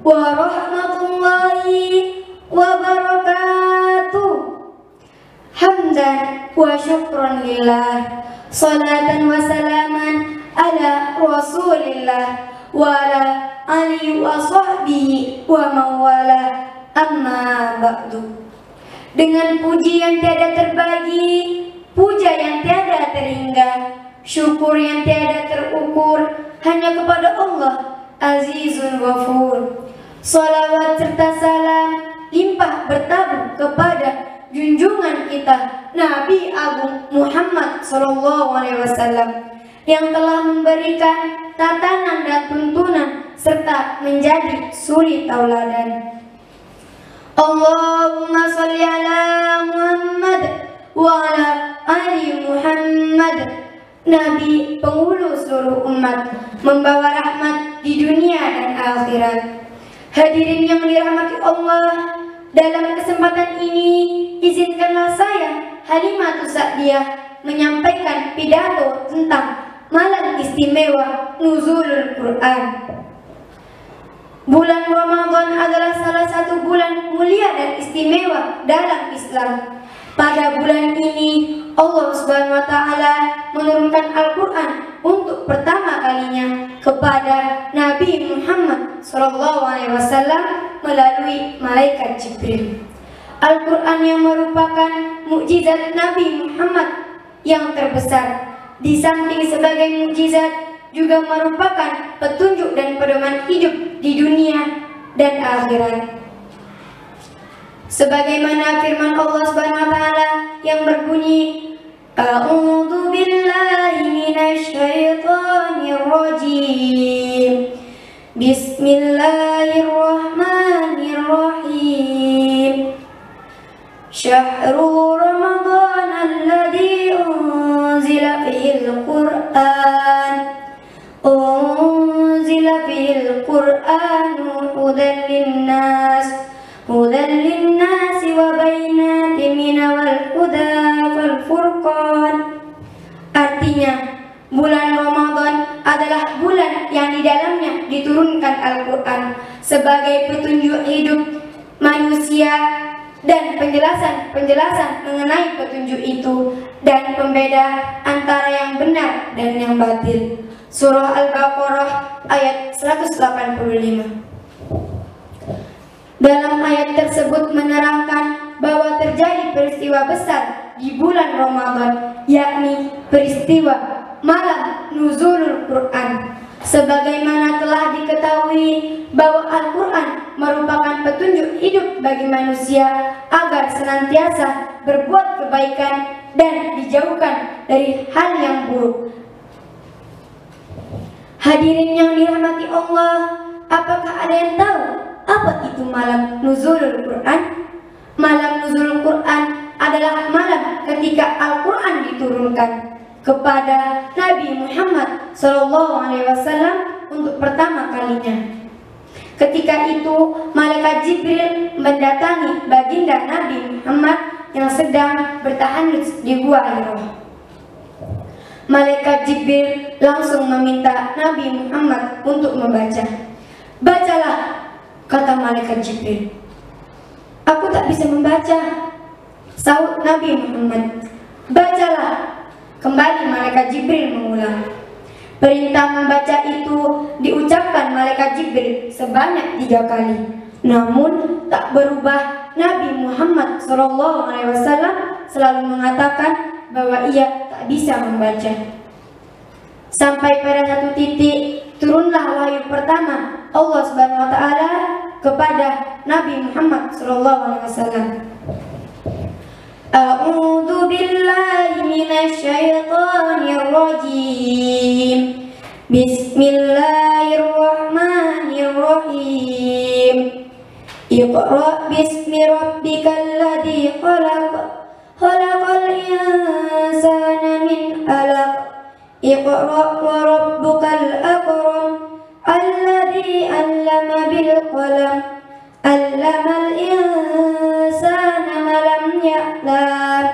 warahmatullahi wabarakatuh. Hamdan wa syukran lillah, salatan wa salaman ala rasulillah wa ala alihi wa sahbihi wa mawala, amma ba'du. Dengan puji yang tiada terbagi, puja yang tiada terhingga, syukur yang tiada terukur hanya kepada Allah Azizun Ghafur. Salawat serta salam limpah bertabur kepada junjungan kita Nabi Agung Muhammad SAW yang telah memberikan tatanan dan tuntunan serta menjadi suri tauladan. Allahumma sholli ala Muhammad wa ala ali Muhammad. Nabi penghulu seluruh umat, membawa rahmat di dunia dan akhirat. Hadirin yang dirahmati Allah, dalam kesempatan ini izinkanlah saya Halimatus Sa'diyah menyampaikan pidato tentang malam istimewa Nuzulul Quran. Bulan Ramadan adalah salah satu bulan mulia dan istimewa dalam Islam. Pada bulan ini Allah Subhanahu wa taala menurunkan Al-Qur'an untuk pertama kalinya kepada Nabi Muhammad SAW melalui malaikat Jibril. Al-Qur'an yang merupakan mukjizat Nabi Muhammad yang terbesar, di samping sebagai mukjizat juga merupakan petunjuk dan pedoman hidup di dunia dan akhirat. Sebagaimana firman Allah Subhanahu wa taala yang berbunyi, A'udzu billahi minasy syaithanir rajim. Bismillahirrahmanirrahim. Syahrul Ramadan alladzi unzila fihil Qur'an. Unzila fihil Qur'anu hudan linnas. Hudan linnasi wa bainatin minal huda wal furqan. Artinya, bulan Ramadan adalah bulan yang di dalamnya diturunkan Al-Quran sebagai petunjuk hidup manusia dan penjelasan mengenai petunjuk itu dan pembeda antara yang benar dan yang batil. Surah Al-Baqarah ayat 185. Dalam ayat tersebut menerangkan bahwa terjadi peristiwa besar di bulan Ramadan, yakni peristiwa malam Nuzulul Quran. Sebagaimana telah diketahui bahwa Al-Quran merupakan petunjuk hidup bagi manusia agar senantiasa berbuat kebaikan dan dijauhkan dari hal yang buruk. Hadirin yang dirahmati Allah, apakah ada yang tahu apa itu malam Nuzulul Quran? Malam Nuzulul Quran adalah malam ketika Al-Quran diturunkan kepada Nabi Muhammad SAW untuk pertama kalinya. Ketika itu malaikat Jibril mendatangi baginda Nabi Muhammad yang sedang bertahanus di Gua Hira. Malaikat Jibril langsung meminta Nabi Muhammad untuk membaca. Bacalah, kata malaikat Jibril. Aku tak bisa membaca, sahut Nabi Muhammad. Bacalah. Kembali malaikat Jibril mengulang. Perintah membaca itu diucapkan malaikat Jibril sebanyak 3 kali. Namun tak berubah, Nabi Muhammad SAW selalu mengatakan bahwa ia tak bisa membaca. Sampai pada satu titik turunlah wahyu pertama Allah Subhanahu wa taala kepada Nabi Muhammad SAW. A'udzu billahi minasy syaithanir rajim. Bismillahirrahmanirrahim. Iqra bismi rabbikal ladzi khalaq. Khalaqal insana min 'alaq. Iqra wa rabbukal akram. Alladzi 'allama bil qalam. 'Allamal insana ma lam ya'lam.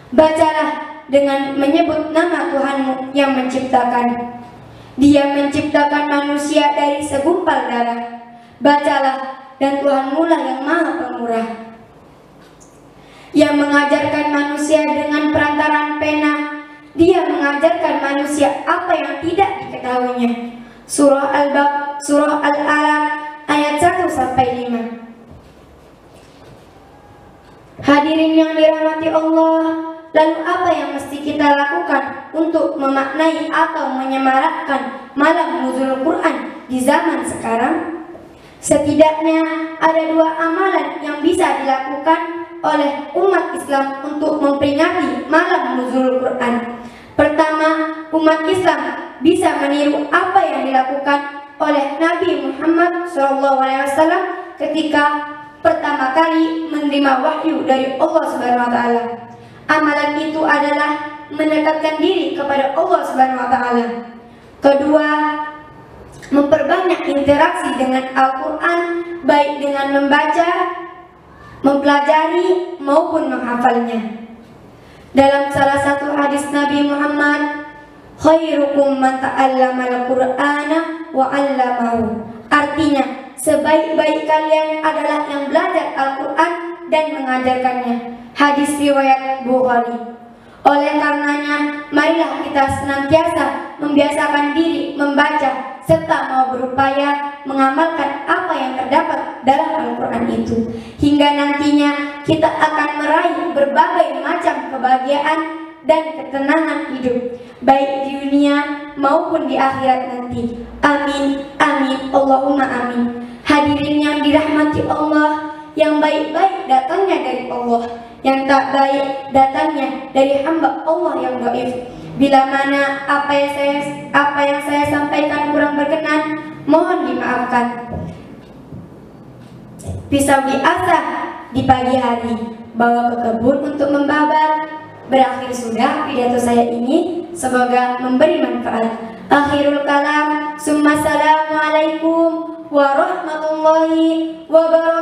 Bacalah dengan menyebut nama Tuhanmu yang menciptakan. Dia menciptakan manusia dari segumpal darah. Bacalah, dan Tuhanmu lah yang Maha Pemurah, yang mengajarkan manusia dengan perantaraan pena. Dia mengajarkan manusia apa yang tidak diketahuinya. Surah Al-Alaq ayat 1-5. Hadirin yang dirahmati Allah, lalu apa yang mesti kita lakukan untuk memaknai atau menyemarakkan malam nuzul Quran di zaman sekarang? Setidaknya ada 2 amalan yang bisa dilakukan oleh umat Islam untuk memperingati malam nuzul Quran. Pertama, umat Islam bisa meniru apa yang dilakukan oleh Nabi Muhammad SAW ketika pertama kali menerima wahyu dari Allah Subhanahu wa taala. Amalan itu adalah mendekatkan diri kepada Allah Subhanahu wa taala. Kedua, memperbanyak interaksi dengan Al-Qur'an, baik dengan membaca, mempelajari maupun menghafalnya. Dalam salah satu hadis Nabi Muhammad, khairukum man ta'allamal Qur'ana wa 'allamahu. Artinya, sebaik-baik kalian adalah yang belajar Al-Quran dan mengajarkannya. Hadis riwayat Bukhari. Oleh karenanya, marilah kita senantiasa membiasakan diri membaca serta mau berupaya mengamalkan apa yang terdapat dalam Al-Quran itu, hingga nantinya kita akan meraih berbagai macam kebahagiaan dan ketenangan hidup, baik di dunia maupun di akhirat nanti. Amin, amin, Allahumma amin. Hadirin yang dirahmati Allah, yang baik-baik datangnya dari Allah, yang tak baik datangnya dari hamba Allah yang dhaif. Bila mana apa yang saya sampaikan kurang berkenan, mohon dimaafkan. Pisau diasah di pagi hari, bawa ke kebun untuk membabat. Berakhir sudah pidato saya ini, semoga memberi manfaat. Akhirul kalam, summa assalamualaikum warahmatullahi wabarakatuh.